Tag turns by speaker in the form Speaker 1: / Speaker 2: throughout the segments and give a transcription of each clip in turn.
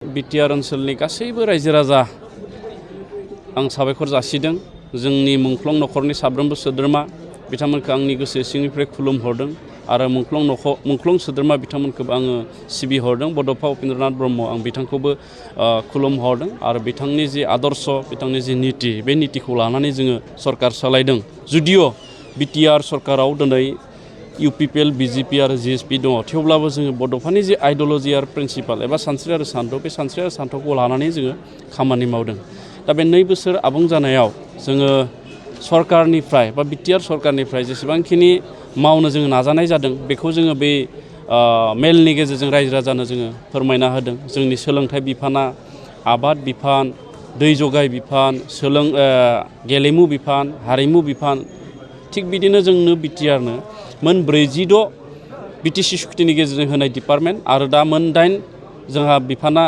Speaker 1: BTR ओनसोलनि गासैबो रायजो राजा आं साबायखर जासिदों। जोंनि मुंख्लं नखरनि साफ्रोमबो सोद्रोमा बिथांमोनखौ आंनि गोसो सिंनिफ्राय खुलुमहरदों आरो मुंख्लं सोद्रोमा बिथांमोनखौबो आङो सिबिहरदों। बड'फा उपेन्द्रनाथ ब्रह्म आं बिथांखौबो खुलुमहरदों आरो बिथांनि जि आदर्श बिथांनि जि नीति बे नीतिखौ लानानै जोङो सरकार सालायदों। जुदिअ बिटिआर सरकाराव दिनै इउपिपिएल बिजेपि आरो जिएसपि दङ, थेवब्लाबो जोङो बड'फानि जि आइडिअल'जि आरो प्रिन्सिपाल एबा सानस्रि आरो सान्थौ बे सानस्रि आरो सान्थौखौ लानानै जोङो खामानि मावदों। दा बे 2 बोसोर आबुं जानायाव जोङो सरकारनिफ्राय बा बिटिआर सरकारनिफ्राय जेसेबांखिनि मावनो जोङो नाजानाय जादों बेखौ जोङो बे मेलनि गेजेरजों रायजो राजानो जोङो फोरमायना होदों। जोंनि सोलोंथाइ बिफाना, आबाद बिफान, दै जगाय बिफान, गेलेमु बिफान, हारिमु बिफान, थिग बिदिनो जोंनो बिटिआरनो मोन 46 बिटिसि सुक्तिनि गेजेरजों होनाय डिपार्टमेन्ट आरो दा मोन 8 जोंहा बिफाना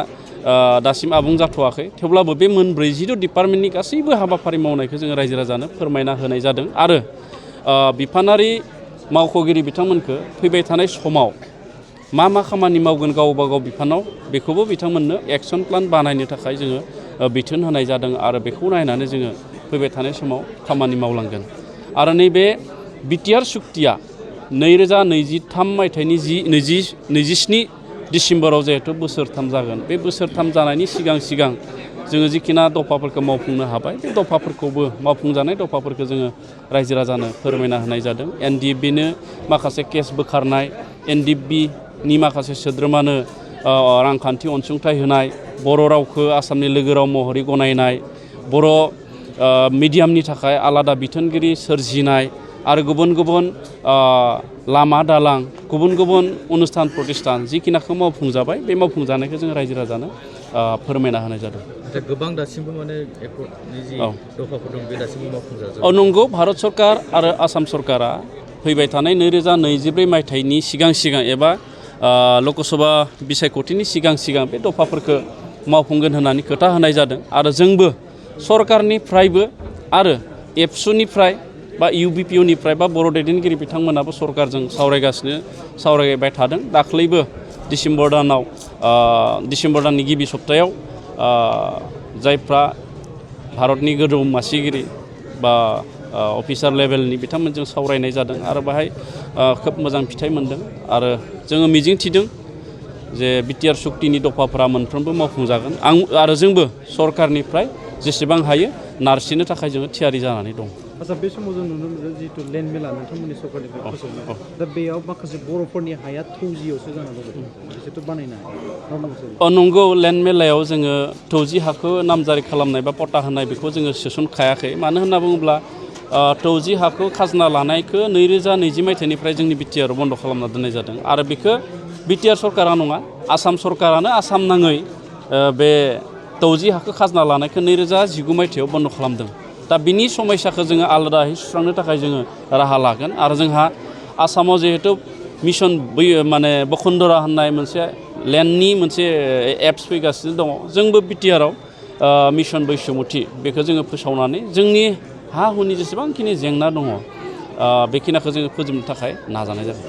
Speaker 1: दासिम आबुं जाथ'वाखै। थेवब्लाबो बे मोन 46 डिपार्टमेन्टनि गासैबो हाबाफारि मावनायखौ जोङो रायजो राजानो फोरमायना होनाय जादों आरो बिफानारि मावख'गिरि बिथांमोनखौ फैबाय थानाय समाव मा खामानि मावगोन गावबा गाव बिफानाव बेखौबो बिथांमोननो एक्सन प्लान बानायनो थाखाय जोङो बिथोन होनाय जादों आरो बेखौ नायनानै जोङो फैबाय थानाय समाव खामानि मावलांगोन। आरो नैबे बिटिआर सुक्तिया 2023 मायथाइनि 27 डिसेम्बराव जिहेतु बोसोरथाम जागोन, बे बोसोरथाम जानायनि सिगां जोङो जिखिना दफाफोरखौ मावफुंनो हाबाय बे दफाफोरखौबो मावफुंजानाय दफाफोरखौ जोङो रायजो राजानो फोरमायना होनाय जादों। एनडिएफबिनो माखासे केस बोखारनाय, एनडिएफबिनि माखासे सोद्रोमानो रांखान्थि अनसुंथाइ होनाय, बर' रावखौ आसामनि लोगो राव महरै गनायनाय, बर' मिडियामनि थाखाय आलादा बिथोनगिरि सोरजिनाय आरो गुबुन लामा दालां, गुबुन अनुस्थान प्रतिष्ठान जिखिनाखौ मावफुंजाबाय बे मावफुंजानायखौ जों रायजो राजानो फोरमायना होनाय जादों।
Speaker 2: गोबां दासिमबो माने एफर्टनि जि दफाफोर दं बे दासिमबो मावफुंजाजोबाखै।
Speaker 1: नंगौ, भारत सरकार आरो आसाम सरकारा फैबाय थानाय 2024 मायथाइनि सिगां एबा लकसभा बिसायख'थिनि सिगां बे दफाफोरखौ मावफुंगोन होननानै खोथा होनाय जादों आरो जोंबो सरकारनिफ्रायबो आरो एबसुनिफ्राय बा इउबिपिअनिफ्राय बा बर' दैदेनगिरि बिथांमोनाबो सरकारजों सावरायबाय थादों। दाख्लैबो डिसेम्बर दाननि गिबि सप्तायाव जायफ्रा भारतनि गोजौ मासिगिरि बा अफिसार लेभेलनि बिथांमोनजों सावरायनाय जादों आरो बाहाय खोब मोजां फिथाइ मोनदों आरो जोङो मिजिं थिदों जे बिटिआर सुक्तिनि दफाफोरा मोनफ्रोमबो मावफुंजागोन। आरो जोंबो सरकारनिफ्राय जेसेबां हायो नारसिननो थाखाय जोङो थियारि जानानै दं।
Speaker 3: आচ্ছা, बे समाव जों नुनो मोनो जिहेतु लेन्ड मेला नोंथांमोननि सरकारनिफ्राय फोसावनाय, दा बेयाव माखासे बर'फोरनि हाया थौजियावसो जानानै दङ, बिसोरथ' बानायनो हाया।
Speaker 1: नंगौ, लेन्ड मेलायाव जोङो 30 हाखौ नामजारि खालामनाय बा पट्टा होनाय बेखौ जोङो सोसनखायाखै। मानो होनना बुङोब्ला 30 हाखौ खाजोना लानायखौ 2020 मायथाइनिफ्राय जोंनि बिटिआर बन्द' खालामना दोननाय जादों आरो बेखौ बिटिआर सरकारा नङा, आसाम सरकारानो आसाम नाङै बे 30 हाखौ खाजोना लानायखौ 2019 मायथाइयाव बन्द' खालामदों। दा बिनि समयसाखौ जोङो आलादायै सुस्रांनो थाखाय जोङो राहा लागोन आरो जोंहा आसामाव जिहेतु मिशन बसुन्धरा होननाय मोनसे लेन्डनि मोनसे एप्स फैगासिनो दङ, जोंबो बिटिआराव मिशन बैसुमुथि बेखौ जोङो फोसावनानै जोंनि हा हुनि जेसेबांखिनि जेंना दङ बेखिनिखौ जोङो फोजोबनो थाखाय नाजानाय जागोन।